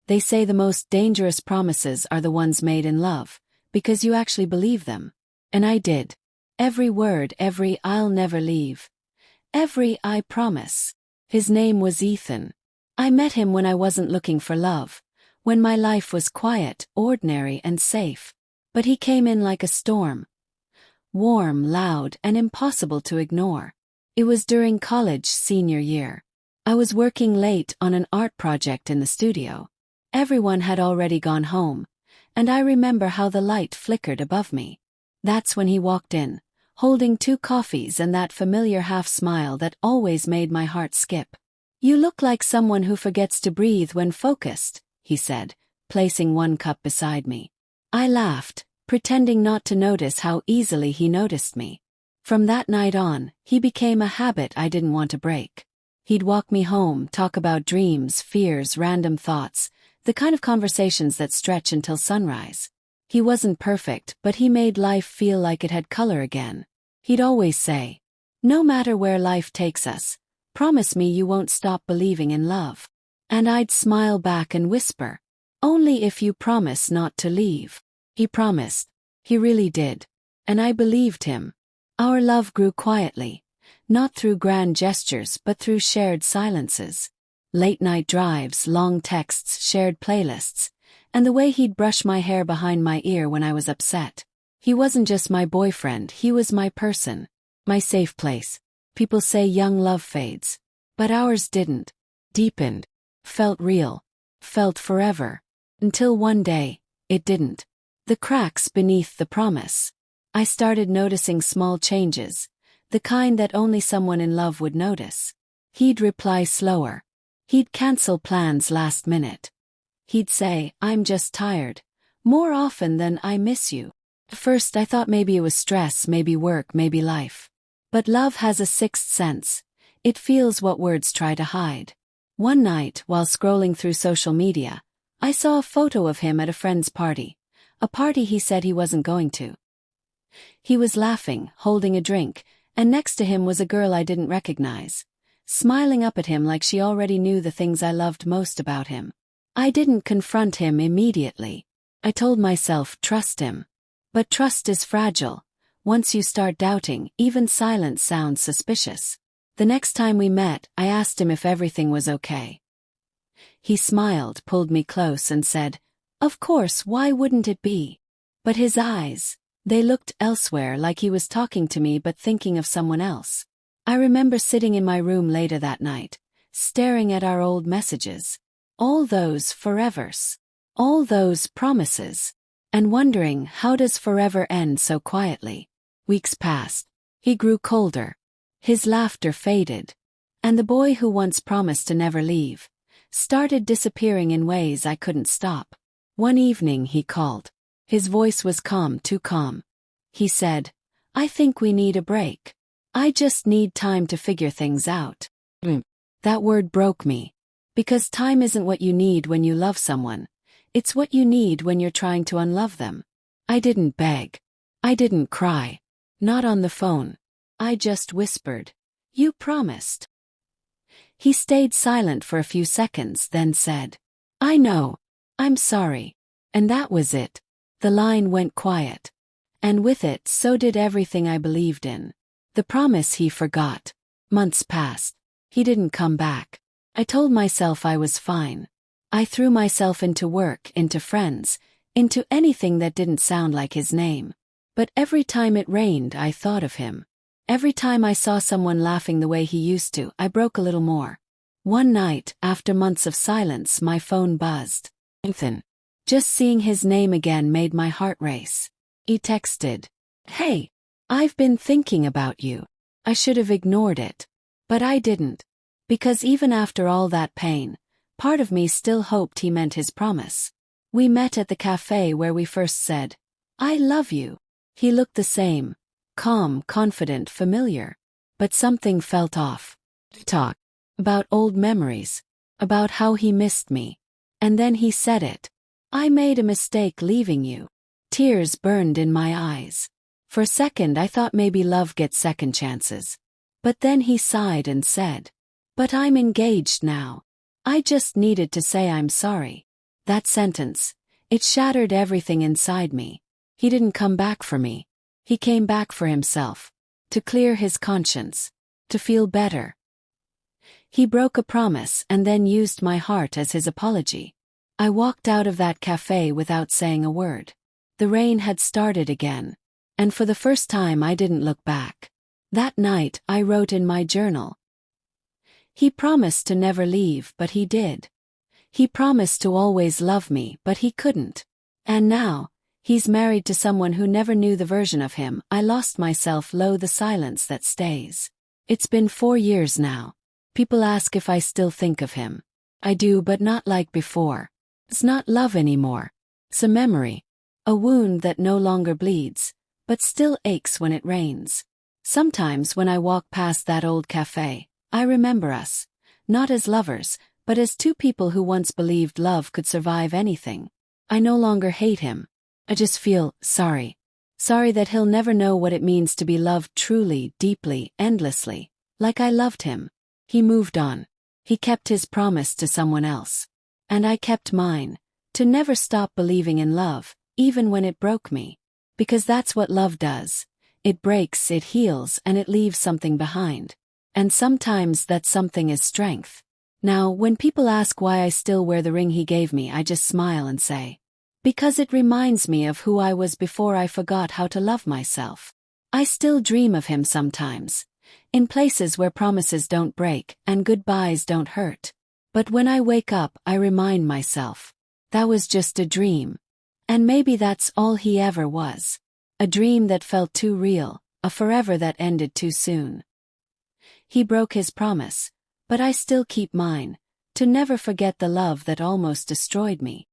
They say the most dangerous promises are the ones made in love, because you actually believe them. And I did. Every word, every "I'll never leave." Every "I promise." His name was Ethan. I met him when I wasn't looking for love, when my life was quiet, ordinary, and safe. But he came in like a storm. Warm, loud, and impossible to ignore. It was during college senior year. I was working late on an art project in the studio. Everyone had already gone home, and I remember how the light flickered above me. That's when he walked in, holding 2 coffees and that familiar half-smile that always made my heart skip. "You look like someone who forgets to breathe when focused," he said, placing 1 cup beside me. I laughed, pretending not to notice how easily he noticed me. From that night on, he became a habit I didn't want to break. He'd walk me home, talk about dreams, fears, random thoughts, the kind of conversations that stretch until sunrise. He wasn't perfect, but he made life feel like it had color again. He'd always say, "No matter where life takes us, promise me you won't stop believing in love." And I'd smile back and whisper, "Only if you promise not to leave." He promised. He really did. And I believed him. Our love grew quietly, not through grand gestures but through shared silences. Late-night drives, long texts, shared playlists, and the way he'd brush my hair behind my ear when I was upset. He wasn't just my boyfriend, he was my person, my safe place. People say young love fades, but ours didn't. Deepened. Felt real. Felt forever. Until one day, it didn't. The cracks beneath the promise. I started noticing small changes, the kind that only someone in love would notice. He'd reply slower. He'd cancel plans last minute. He'd say, "I'm just tired," more often than "I miss you." At first I thought maybe it was stress, maybe work, maybe life. But love has a sixth sense. It feels what words try to hide. One night, while scrolling through social media, I saw a photo of him at a friend's party, a party he said he wasn't going to. He was laughing, holding a drink, and next to him was a girl I didn't recognize, smiling up at him like she already knew the things I loved most about him. I didn't confront him immediately. I told myself, trust him. But trust is fragile. Once you start doubting, even silence sounds suspicious. The next time we met, I asked him if everything was okay. He smiled, pulled me close, and said, "Of course, why wouldn't it be?" But his eyes, they looked elsewhere, like he was talking to me but thinking of someone else. I remember sitting in my room later that night, staring at our old messages. All those forevers. All those promises. And wondering, how does forever end so quietly? Weeks passed. He grew colder. His laughter faded. And the boy who once promised to never leave started disappearing in ways I couldn't stop. One evening he called. His voice was calm, too calm. He said, "I think we need a break. I just need time to figure things out." That word broke me. Because time isn't what you need when you love someone. It's what you need when you're trying to unlove them. I didn't beg. I didn't cry. Not on the phone. I just whispered, "You promised." He stayed silent for a few seconds, then said, "I know. I'm sorry." And that was it. The line went quiet. And with it, so did everything I believed in. The promise he forgot. Months passed. He didn't come back. I told myself I was fine. I threw myself into work, into friends, into anything that didn't sound like his name. But every time it rained, I thought of him. Every time I saw someone laughing the way he used to, I broke a little more. One night, after months of silence, my phone buzzed. Ethan. Just seeing his name again made my heart race. He texted, "Hey, I've been thinking about you." I should have ignored it. But I didn't. Because even after all that pain, part of me still hoped he meant his promise. We met at the cafe where we first said, "I love you." He looked the same. Calm, confident, familiar. But something felt off. Talk. About old memories. About how he missed me. And then he said it. "I made a mistake leaving you." Tears burned in my eyes. For a second I thought maybe love gets second chances. But then he sighed and said, "But I'm engaged now. I just needed to say I'm sorry." That sentence, it shattered everything inside me. He didn't come back for me. He came back for himself. To clear his conscience. To feel better. He broke a promise and then used my heart as his apology. I walked out of that cafe without saying a word. The rain had started again. And for the first time I didn't look back. That night I wrote in my journal. He promised to never leave, but he did. He promised to always love me, but he couldn't. And now, he's married to someone who never knew the version of him I lost myself. Lo, the silence that stays. It's been 4 years now. People ask if I still think of him. I do, but not like before. It's not love anymore. It's a memory. A wound that no longer bleeds, but still aches when it rains. Sometimes when I walk past that old cafe, I remember us. Not as lovers, but as two people who once believed love could survive anything. I no longer hate him. I just feel sorry. Sorry that he'll never know what it means to be loved truly, deeply, endlessly, like I loved him. He moved on. He kept his promise to someone else. And I kept mine, to never stop believing in love, even when it broke me. Because that's what love does. It breaks, it heals, and it leaves something behind. And sometimes that something is strength. Now, when people ask why I still wear the ring he gave me, I just smile and say, because it reminds me of who I was before I forgot how to love myself. I still dream of him sometimes, in places where promises don't break and goodbyes don't hurt. But when I wake up, I remind myself, that was just a dream. And maybe that's all he ever was. A dream that felt too real, a forever that ended too soon. He broke his promise, but I still keep mine, to never forget the love that almost destroyed me.